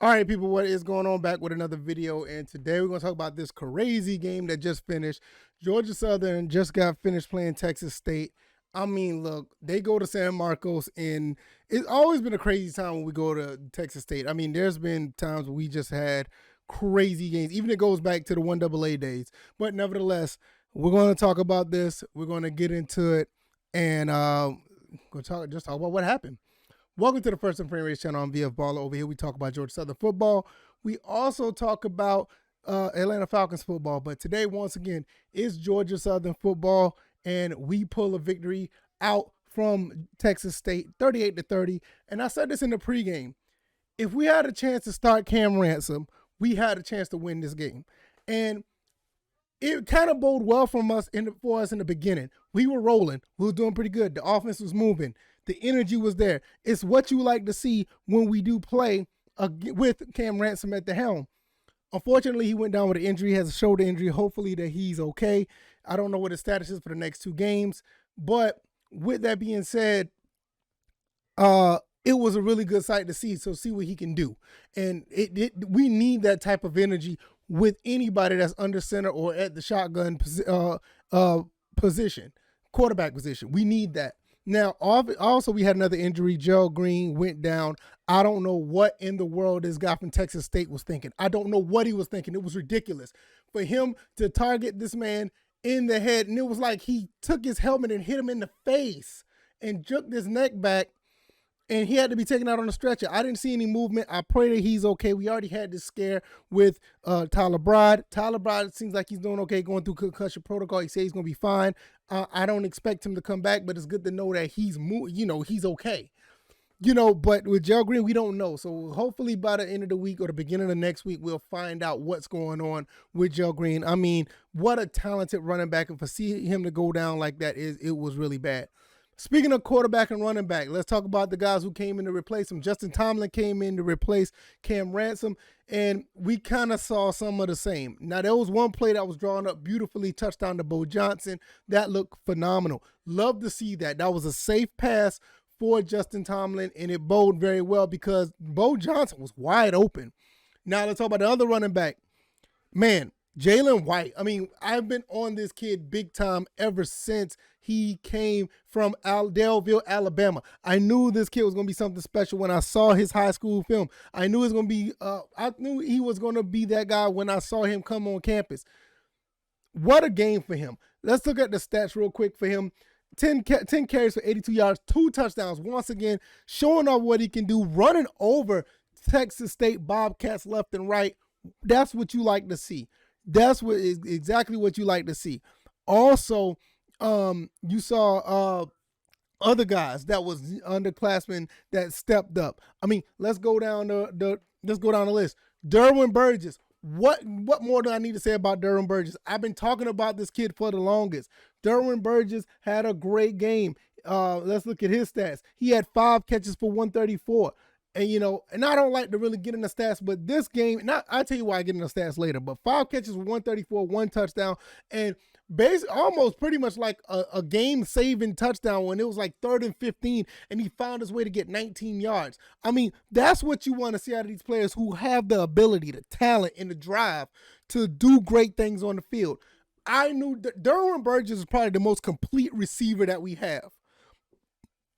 All right, people, what is going on? Back with another video, and today we're going to talk about this crazy game that just finished. Georgia Southern just got finished playing Texas State. I mean, look, they go to San Marcos, and it's always been a crazy time when we go to Texas State. I mean, there's been times we just had crazy games, even it goes back to the 1AA days. But nevertheless, we're going to talk about this. We're going to get into it, and we'll talk about what happened. Welcome to the First and Frame Race channel. I'm VF Baller. Over here, we talk about Georgia Southern football. We also talk about Atlanta Falcons football. But today, once again, is Georgia Southern football, and we pull a victory out from Texas State, 38-30. And I said this in the pregame. If we had a chance to start Cam Ransom, we had a chance to win this game. And it kind of bode well for us in the beginning. We were rolling. We were doing pretty good. The offense was moving. The energy was there. It's what you like to see when we do play with Cam Ransom at the helm. Unfortunately, he went down with an injury, has a shoulder injury. Hopefully that he's okay. I don't know what his status is for the next two games. But with that being said, it was a really good sight to see. So see what he can do. And we need that type of energy with anybody that's under center or at the shotgun position, quarterback position. We need that. Now, also, we had another injury. Gerald Green went down. I don't know what in the world this guy from Texas State was thinking. I don't know what he was thinking. It was ridiculous for him to target this man in the head. And it was like he took his helmet and hit him in the face and jerked his neck back. And he had to be taken out on a stretcher. I didn't see any movement. I pray that he's okay. We already had this scare with Tyler Bride. Tyler Bride seems like he's doing okay, going through concussion protocol. He says he's going to be fine. I don't expect him to come back, but it's good to know that he's okay. But with Gerald Green, we don't know. So hopefully by the end of the week or the beginning of next week, we'll find out what's going on with Gerald Green. I mean, what a talented running back. And for seeing him to go down like that, it was really bad. Speaking of quarterback and running back, let's talk about the guys who came in to replace him. Justin Tomlin came in to replace Cam Ransom, and we kind of saw some of the same. Now, there was one play that was drawn up beautifully, touchdown to Bo Johnson. That looked phenomenal. Love to see that. That was a safe pass for Justin Tomlin, and it bode very well because Bo Johnson was wide open. Now, let's talk about the other running back. Man, Jaylen White. I mean, I've been on this kid big time ever since he came from Delville, Alabama. I knew this kid was going to be something special when I saw his high school film. I knew he was going to be that guy when I saw him come on campus. What a game for him. Let's look at the stats real quick for him. 10 carries for 82 yards, 2 touchdowns. Once again, showing off what he can do, running over Texas State Bobcats left and right. That's what you like to see. That's what is exactly what you like to see. Also, you saw other guys that was underclassmen that stepped up. I mean, let's go down the list. Durham Burgess. What more do I need to say about Durham Burgess? I've been talking about this kid for the longest. Durham Burgess had a great game. Let's look at his stats. He had 5 catches for 134. And I don't like to really get in the stats, but this game, I'll tell you why I get in the stats later, but 5 catches for 134, 1 touchdown, and almost pretty much like a game-saving touchdown when it was like 3rd and 15, and he found his way to get 19 yards. I mean, that's what you want to see out of these players who have the ability, the talent, and the drive to do great things on the field. I knew that Durham Burgess is probably the most complete receiver that we have.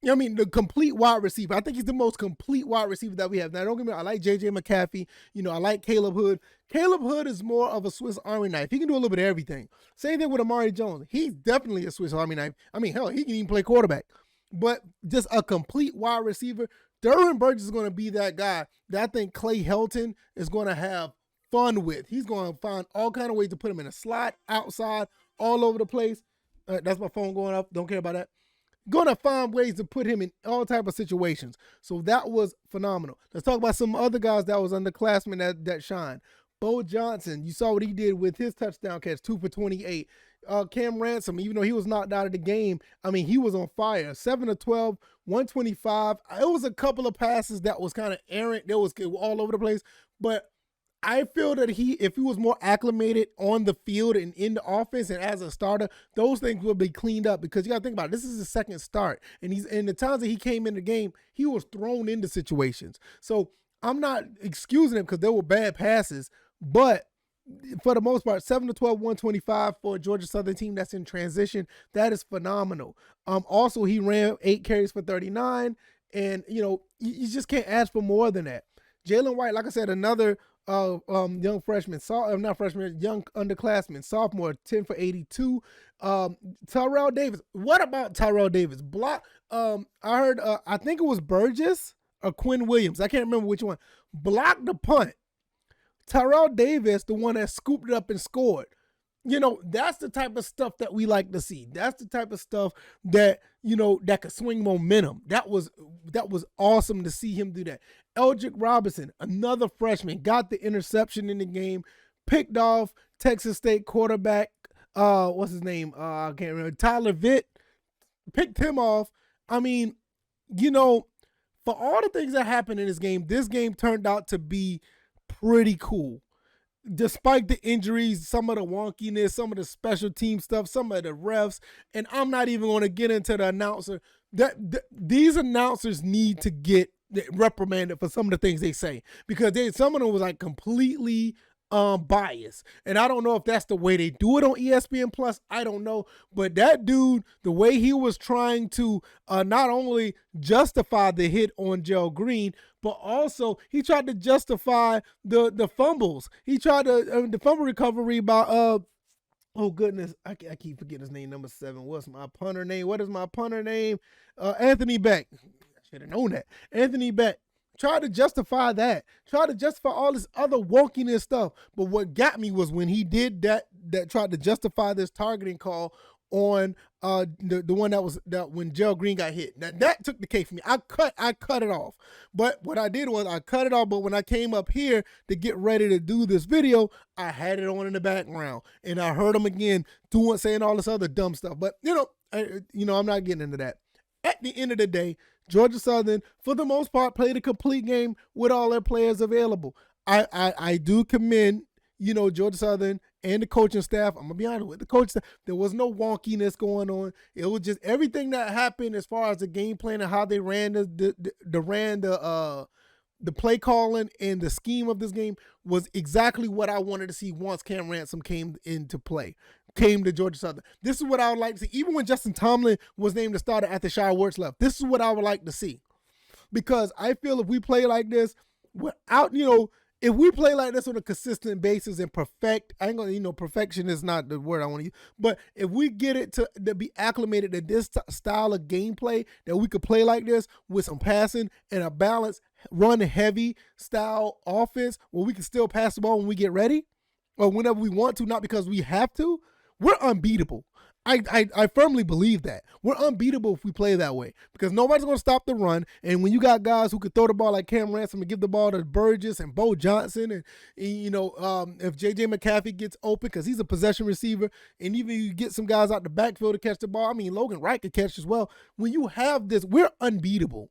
I mean, the complete wide receiver. I think he's the most complete wide receiver that we have. Now, don't get me wrong. I like J.J. McCaffrey. I like Caleb Hood. Caleb Hood is more of a Swiss Army knife. He can do a little bit of everything. Same thing with Amari Jones. He's definitely a Swiss Army knife. I mean, hell, he can even play quarterback. But just a complete wide receiver. Durham Burgess is going to be that guy that I think Clay Helton is going to have fun with. He's going to find all kind of ways to put him in a slot, outside, all over the place. That's my phone going off. Don't care about that. Going to find ways to put him in all type of situations. So that was phenomenal. Let's talk about some other guys that was underclassmen that shine. Bo Johnson, you saw what he did with his touchdown catch, 2 for 28. Cam Ransom, even though he was knocked out of the game, I mean, he was on fire. 7 of 12, 125. It was a couple of passes that was kind of errant. They was all over the place. But I feel that if he was more acclimated on the field and in the offense and as a starter, those things would be cleaned up, because you got to think about it. This is his second start. And in the times that he came in the game, he was thrown into situations. So I'm not excusing him because there were bad passes, but for the most part, 7 to 12, 125 for a Georgia Southern team that's in transition. That is phenomenal. Also, he ran 8 carries for 39, and you just can't ask for more than that. Jaylen White, like I said, another young freshman, not freshman, young underclassman, sophomore, 10 for 82. Tyrell Davis. What about Tyrell Davis? Block. I heard. I think it was Burgess or Quinn Williams. I can't remember which one. Blocked the punt. Tyrell Davis, the one that scooped it up and scored. That's the type of stuff that we like to see. That's the type of stuff that, that could swing momentum. That was awesome to see him do that. Eldrick Robinson, another freshman, got the interception in the game, picked off Texas State quarterback, what's his name? I can't remember. Tyler Vitt, picked him off. I mean, for all the things that happened in this game turned out to be pretty cool. Despite the injuries, some of the wonkiness, some of the special team stuff, some of the refs, and I'm not even going to get into the announcer. These announcers need to get reprimanded for some of the things they say, because some of them was like completely biased. And I don't know if that's the way they do it on ESPN Plus. I don't know. But that dude, the way he was trying to not only justify the hit on Joe Green, but also he tried to justify the fumbles. He tried to the fumble recovery by oh goodness, I keep forgetting his name, number 7. What's my punter name? What is my punter name? Anthony Beck. I should have known that. Anthony Beck. Tried to justify that. Tried to justify all this other wonkiness stuff. But what got me was when he did that tried to justify this targeting call on the one that when Joe Green got hit. That took the cake for me. I cut it off. But what I did was I cut it off, but when I came up here to get ready to do this video, I had it on in the background. And I heard him again saying all this other dumb stuff. But I'm not getting into that. At the end of the day, Georgia Southern, for the most part, played a complete game with all their players available. I do commend, Georgia Southern and the coaching staff. I'm going to be honest with the coaching staff. There was no wonkiness going on. It was just everything that happened as far as the game plan and how they ran the play calling and the scheme of this game was exactly what I wanted to see once Cam Ransom came into play. Came to Georgia Southern. This is what I would like to see. Even when Justin Tomlin was named the starter after Shai Werts left, this is what I would like to see. Because I feel if we play like this without, if we play like this on a consistent basis and perfect, I ain't gonna, perfection is not the word I want to use, but if we get it to be acclimated to this style of gameplay, that we could play like this with some passing and a balanced, run heavy style offense where we can still pass the ball when we get ready or whenever we want to, not because we have to, we're unbeatable. I firmly believe that. We're unbeatable if we play that way because nobody's going to stop the run. And when you got guys who could throw the ball like Cam Ransom and give the ball to Burgess and Bo Johnson and if J.J. McCaffrey gets open because he's a possession receiver, and even you get some guys out the backfield to catch the ball. I mean, Logan Wright could catch as well. When you have this, we're unbeatable.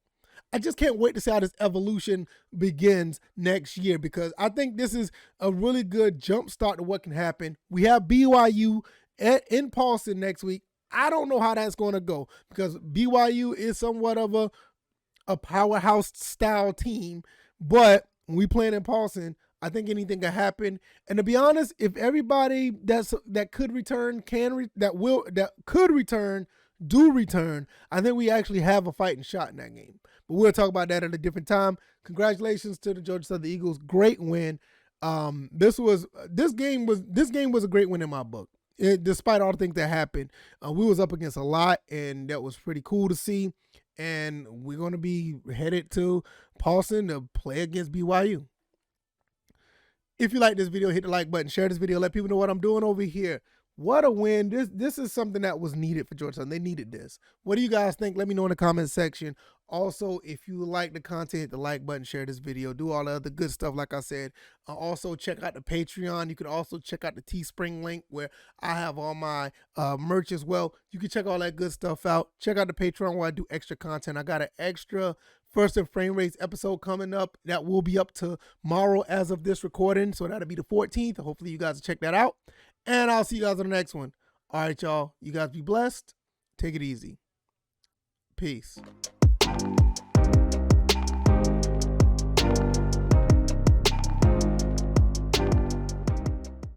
I just can't wait to see how this evolution begins next year because I think this is a really good jump start to what can happen. We have BYU in Paulson next week. I don't know how that's going to go because BYU is somewhat of a powerhouse style team, but when we play in Paulson, I think anything can happen. And to be honest, if everybody that could return do return, I think we actually have a fighting shot in that game. But we'll talk about that at a different time. Congratulations to the Georgia Southern Eagles. Great win. This game was a great win in my book. Despite all the things that happened, we was up against a lot, and that was pretty cool to see. And we're going to be headed to Paulson to play against BYU. If you like this video, hit the like button, share this video, let people know what I'm doing over here. What a win. This is something that was needed for Georgia Southern. They needed this. What do you guys think? Let me know in the comment section. Also, if you like the content, hit the like button, share this video, do all the other good stuff like I said. Also, check out the Patreon. You can also check out the Teespring link where I have all my merch as well. You can check all that good stuff out. Check out the Patreon where I do extra content. I got an extra First and Frame Rates episode coming up that will be up tomorrow as of this recording. So that'll be the 14th. Hopefully you guys will check that out. And I'll see you guys on the next one. All right, y'all. You guys be blessed. Take it easy. Peace.